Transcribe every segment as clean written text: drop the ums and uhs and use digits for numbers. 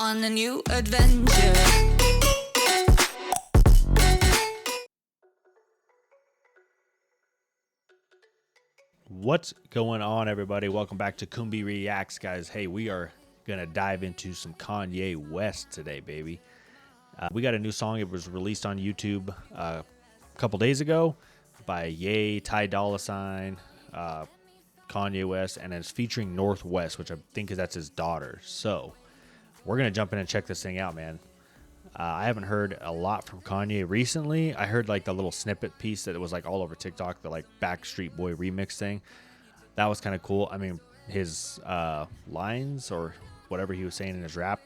on a new adventure. What's going on, everybody? Welcome back to Kumbi Reacts, guys. Hey, we are gonna dive into some Kanye West today, baby. We got a new song. It was released on YouTube a couple days ago by Ye, Ty Dolla $ign, Kanye West, and it's featuring Northwest, which I think that's his daughter. So we're gonna jump in and check this thing out, man. I haven't heard a lot from Kanye recently. I heard like the little snippet piece that was like all over TikTok, the like Backstreet Boy remix thing. That was kind of cool. I mean, his lines or whatever he was saying in his rap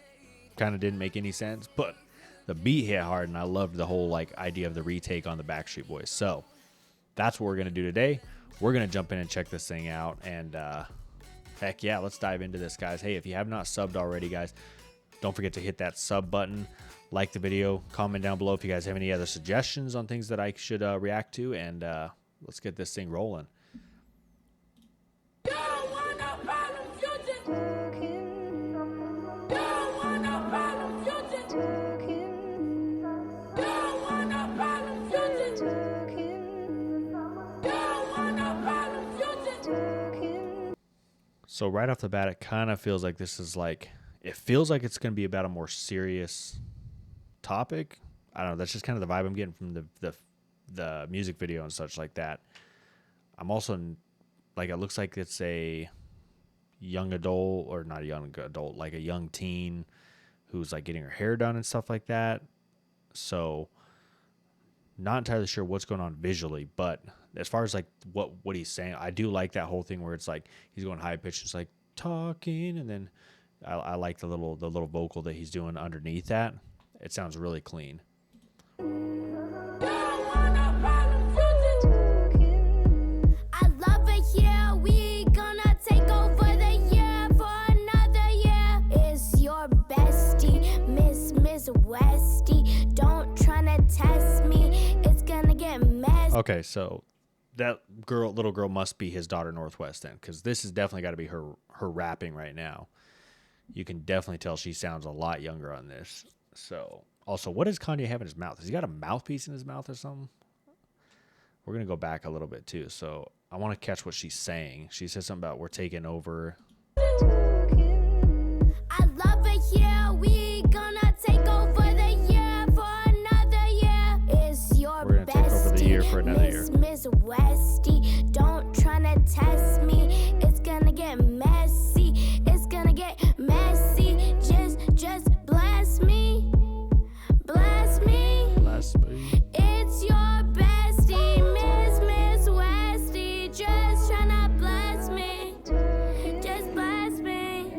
kind of didn't make any sense, but the beat hit hard, and I loved the whole like idea of the retake on the Backstreet Boys. So that's what we're gonna do today. We're gonna jump in and check this thing out, and heck yeah, let's dive into this, guys. Hey, if you have not subbed already, guys, don't forget to hit that sub button, like the video, comment down below if you guys have any other suggestions on things that I should react to, and let's get this thing rolling. So right off the bat, it kind of feels like this is like, it feels like it's going to be about a more serious topic. I don't know. That's just kind of the vibe I'm getting from the music video and such like that. I'm also like, it looks like it's a young adult, or not a young adult, like a young teen who's like getting her hair done and stuff like that. So not entirely sure what's going on visually, but as far as like what he's saying, I do like that whole thing where it's like he's going high pitched, it's like talking, and then I like the little vocal that he's doing underneath that. It sounds really clean. Okay, so that little girl must be his daughter Northwest then, because this has definitely got to be her rapping right now. You can definitely tell she sounds a lot younger on this. So also, what does Kanye have in his mouth? Has he got a mouthpiece in his mouth or something? We're gonna go back a little bit too. So I want to catch what she's saying. She says something about we're taking over. I love it here. We gonna take over the year for another year. It's your We're gonna take over the year for another year. Miss Westy, don't tryna test me. It's gonna get messy. It's gonna get messy. Just bless me. Bless me. Bless me. It's your bestie, Miss Westy. Just tryna bless me. Just bless me.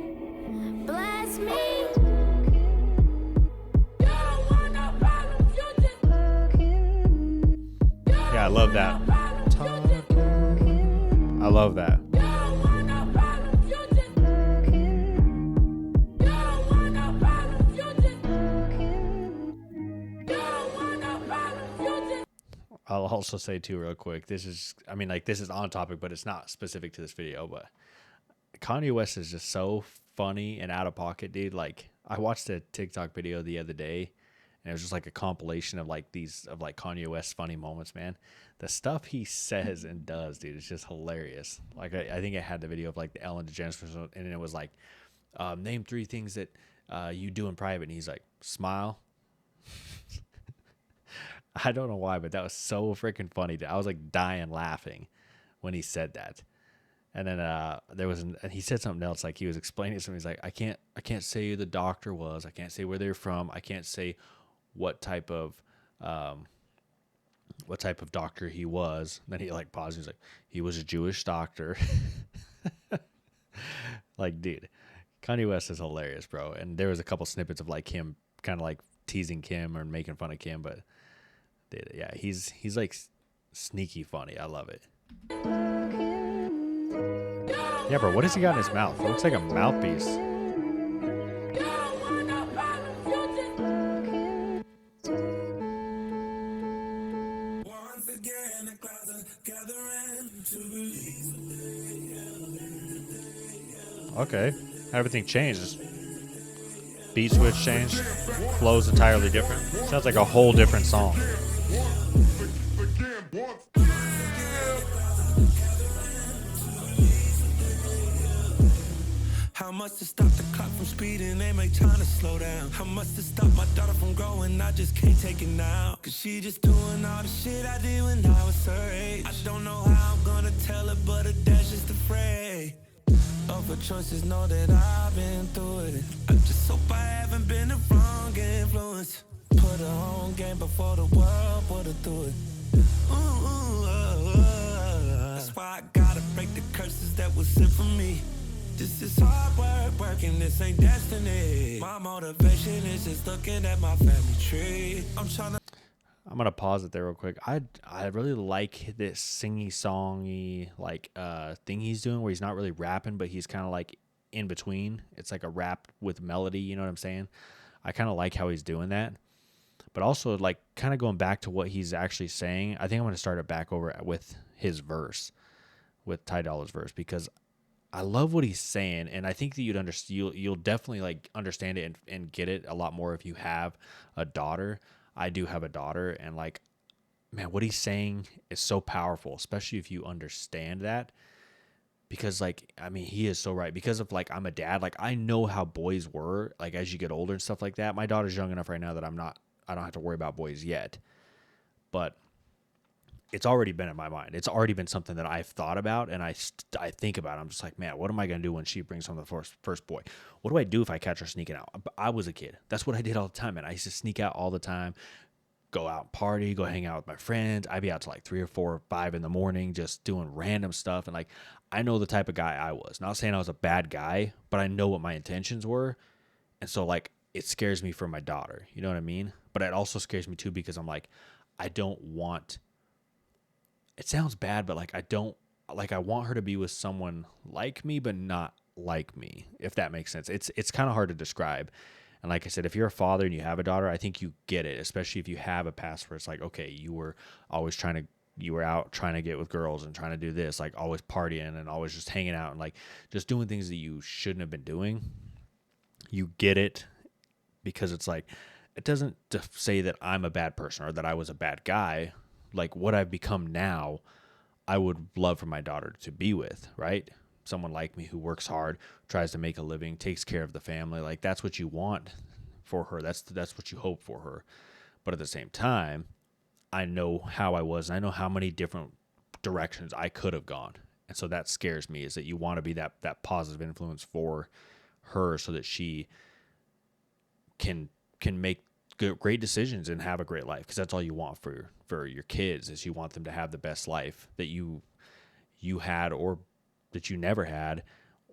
Bless me. Yeah, I love that. I love that. I'll also say too, real quick, this is, I mean, like, this is on topic, but it's not specific to this video, but Kanye West is just so funny and out of pocket, dude. Like, I watched a TikTok video the other day, and it was just like a compilation of like Kanye West's funny moments, man. The stuff he says and does, dude, it's just hilarious. Like, I think I had the video of like the Ellen DeGeneres, and it was like, name 3 things that you do in private, and he's like, smile. I don't know why, but that was so freaking funny. I was like dying laughing when he said that. And then and he said something else, like he was explaining something. He's like, I can't say who the doctor was. I can't say where they're from. I can't say what type of doctor he was. And then he like paused. He's like, he was a Jewish doctor. Like, dude, Kanye West is hilarious, bro. And there was a couple snippets of like him kind of like teasing Kim or making fun of Kim, but yeah, he's like sneaky funny. I love it. Yeah, bro, what has he got in his mouth? It looks like a mouthpiece. Okay, everything changes. Beat switch change. Flow's entirely different. Sounds like a whole different song. How much to stop the clock from speeding, they make time to slow down. How much to stop my daughter from growing, I just can't take it now. Cause she just doing all the shit I did when I was her age. I don't know how I'm gonna tell her, but her dad's just afraid of her choices, know that I've been through it. I just hope I haven't been the wrong influence. Put her on game before the world put her through it. That's why I gotta break the curses that was sent for me. This is hard work, working, this ain't destiny. My motivation is just looking at my family tree. I'm gonna pause it there real quick. I really like this singy-songy thing he's doing, where he's not really rapping, but he's kind of like in between. It's like a rap with melody. You know what I'm saying? I kind of like how he's doing that. But also, like, kind of going back to what he's actually saying. I think I'm gonna start it back over with his verse, with Ty Dolla's verse, because I love what he's saying, and I think that you'll definitely like understand it and get it a lot more if you have a daughter. I do have a daughter, and like, man, what he's saying is so powerful, especially if you understand that. Because like, I mean, he is so right. Because of like, I'm a dad. Like, I know how boys were. Like, as you get older and stuff like that. My daughter's young enough right now that I don't have to worry about boys yet. But it's already been in my mind. It's already been something that I've thought about, and I think about it. I'm just like, man, what am I going to do when she brings home the first boy? What do I do if I catch her sneaking out? I was a kid. That's what I did all the time, man. I used to sneak out all the time, go out party, go hang out with my friends. I'd be out till like 3 or 4 or 5 in the morning just doing random stuff. And like, I know the type of guy I was. Not saying I was a bad guy, but I know what my intentions were. And so like, it scares me for my daughter. You know what I mean? But it also scares me too, because I'm like, I don't want... It sounds bad, but like, I want her to be with someone like me, but not like me, if that makes sense. It's kind of hard to describe. And like I said, if you're a father and you have a daughter, I think you get it, especially if you have a past where it's like, okay, you were out trying to get with girls and trying to do this, like always partying and always just hanging out and like just doing things that you shouldn't have been doing. You get it, because it's like, it doesn't say that I'm a bad person or that I was a bad guy. Like, what I've become now, I would love for my daughter to be with, right? Someone like me who works hard, tries to make a living, takes care of the family. Like, that's what you want for her. That's what you hope for her. But at the same time, I know how I was, and I know how many different directions I could have gone. And so that scares me, is that you want to be that positive influence for her, so that she can make great decisions and have a great life, because that's all you want for your kids, is you want them to have the best life that you had, or that you never had,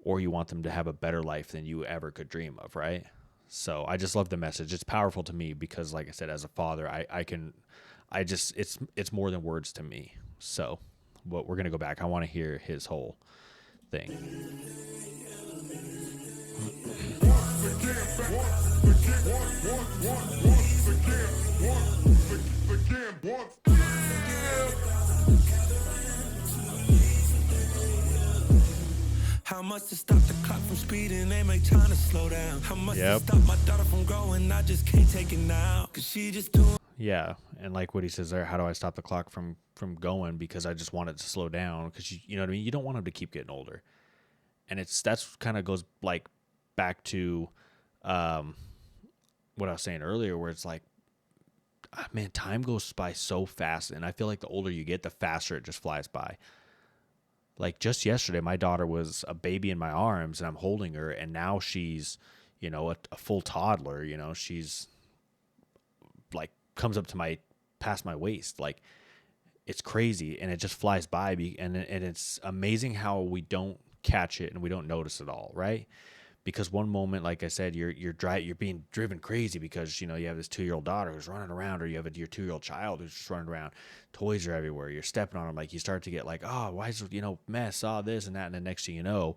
or you want them to have a better life than you ever could dream of, right? So I just love the message. It's powerful to me because, like I said, as a father, it's more than words to me. So, but we're gonna go back. I want to hear his whole thing. How much to stop the clock from speeding, they make time to slow down. How much to stop my daughter from growing, I just can't take it now. Cause she just doing... Yeah, and like what he says there, how do I stop the clock from going? Because I just want it to slow down. Because you know what I mean. You don't want him to keep getting older, and that's kind of goes like back to what I was saying earlier, where it's like, man, time goes by so fast, and I feel like the older you get, the faster it just flies by. Like, just yesterday, my daughter was a baby in my arms, and I'm holding her, and now she's, a full toddler. She's like comes up to past my waist. Like, it's crazy, and it just flies by. And it's amazing how we don't catch it and we don't notice it all, right? Because one moment, like I said, you're being driven crazy because you have this 2-year-old daughter who's running around, or you have your 2-year-old child who's just running around. Toys are everywhere. You're stepping on them. Like, you start to get like, oh, why is mess, this and that, and the next thing you know,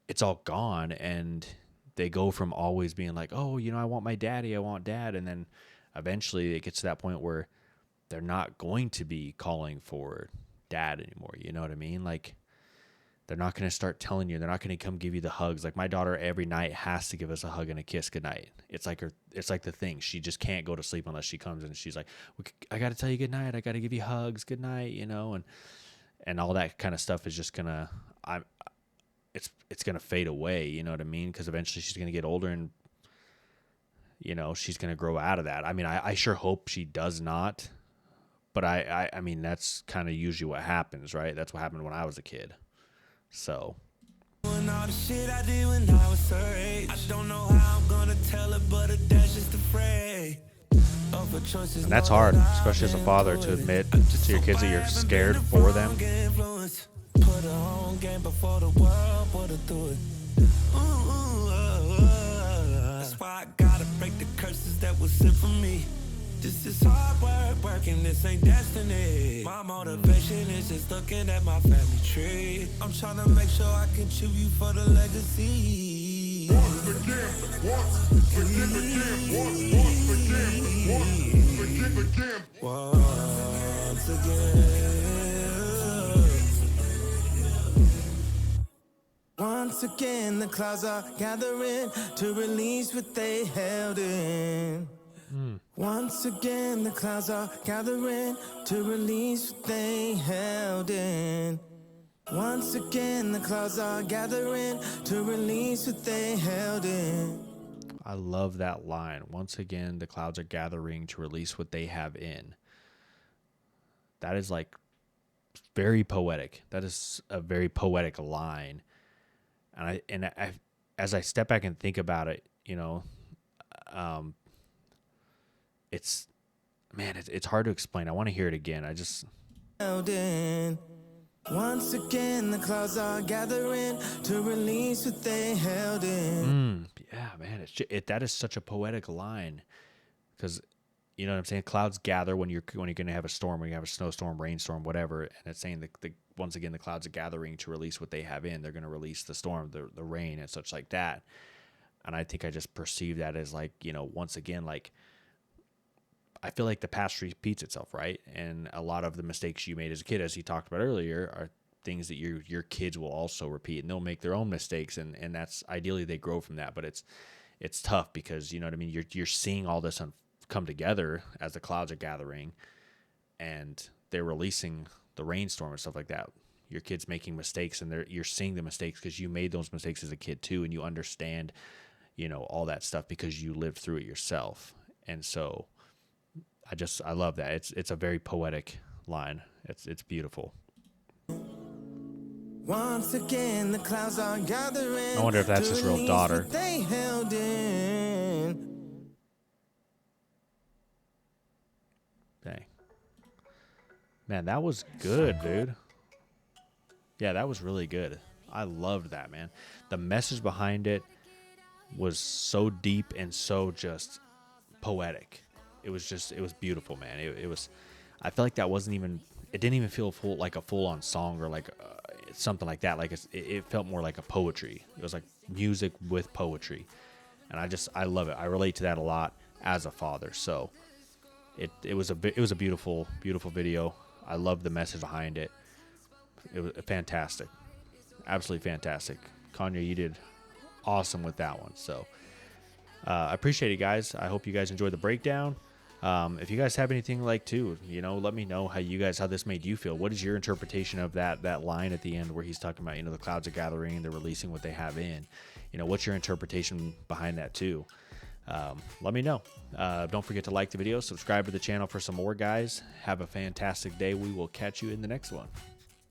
it's all gone, and they go from always being like, oh, I want my daddy, I want dad, and then eventually it gets to that point where they're not going to be calling for dad anymore. You know what I mean? Like, They're not going to start telling you. They're not going to come give you the hugs. Like my daughter every night has to give us a hug and a kiss goodnight. It's like the thing. She just can't go to sleep unless she comes and she's like, I got to tell you goodnight. I got to give you hugs goodnight, you know, and all that kind of stuff is just going to, it's going to fade away. You know what I mean? Because eventually she's going to get older and, you know, she's going to grow out of that. I mean, I sure hope she does not, but I mean, that's kind of usually what happens, right? That's what happened when I was a kid. So. All the shit I did when I was her age. I don't know how I'm gonna tell her, but a dash just afraid. And that's hard, especially as a father, to admit to your kids that you're scared for them. Put her on game before the world put her through it. That's why I gotta break the curses that was sent for me. This is hard work, working, this ain't destiny. My motivation is just looking at my family tree. I'm trying to make sure I contribute for the legacy. Once again, once again. Once again, the clouds are gathering to release what they held in. Once again, the clouds are gathering to release what they held in. Once again, the clouds are gathering to release what they held in. I love that line. Once again, the clouds are gathering to release what they have in. That is like very poetic. That is a very poetic line. And I as I step back and think about it, you know, it's hard to explain. I want to hear it again. Once again, the clouds are gathering to release what they held in. Yeah, man, that is such a poetic line, because you know what I'm saying. Clouds gather when you're going to have a storm, when you have a snowstorm, rainstorm, whatever, and it's saying the once again the clouds are gathering to release what they have in. They're going to release the storm, the rain, and such like that. And I think I just perceive that as like, you know, once again, like, I feel like the past repeats itself, right? And a lot of the mistakes you made as a kid, as he talked about earlier, are things that your kids will also repeat, and they'll make their own mistakes, and that's ideally they grow from that. But it's tough because, you know what I mean, you're seeing all this come together as the clouds are gathering, and they're releasing the rainstorm and stuff like that. Your kids making mistakes, and you're seeing the mistakes because you made those mistakes as a kid too, and you understand, you know, all that stuff because you lived through it yourself. And so I love that. It's a very poetic line. It's beautiful. Once again, the clouds are gathering. I wonder if that's his real daughter. They held in. Dang. Man, that was good, dude. Yeah, that was really good. I loved that, man. The message behind it was so deep and so just poetic. It was beautiful, man. It was, I feel like that it didn't even feel like a full on song or like something like that. Like it felt more like a poetry. It was like music with poetry. And I love it. I relate to that a lot as a father. So it was a beautiful, beautiful video. I love the message behind it. It was fantastic. Absolutely fantastic. Kanye, you did awesome with that one. So I appreciate it, guys. I hope you guys enjoyed the breakdown. If you guys have anything like too, you know, let me know how this made you feel. What is your interpretation of that line at the end where he's talking about, you know, the clouds are gathering, they're releasing what they have in, you know, what's your interpretation behind that too? Let me know. Don't forget to like the video, subscribe to the channel for some more, guys. Have a fantastic day. We will catch you in the next one.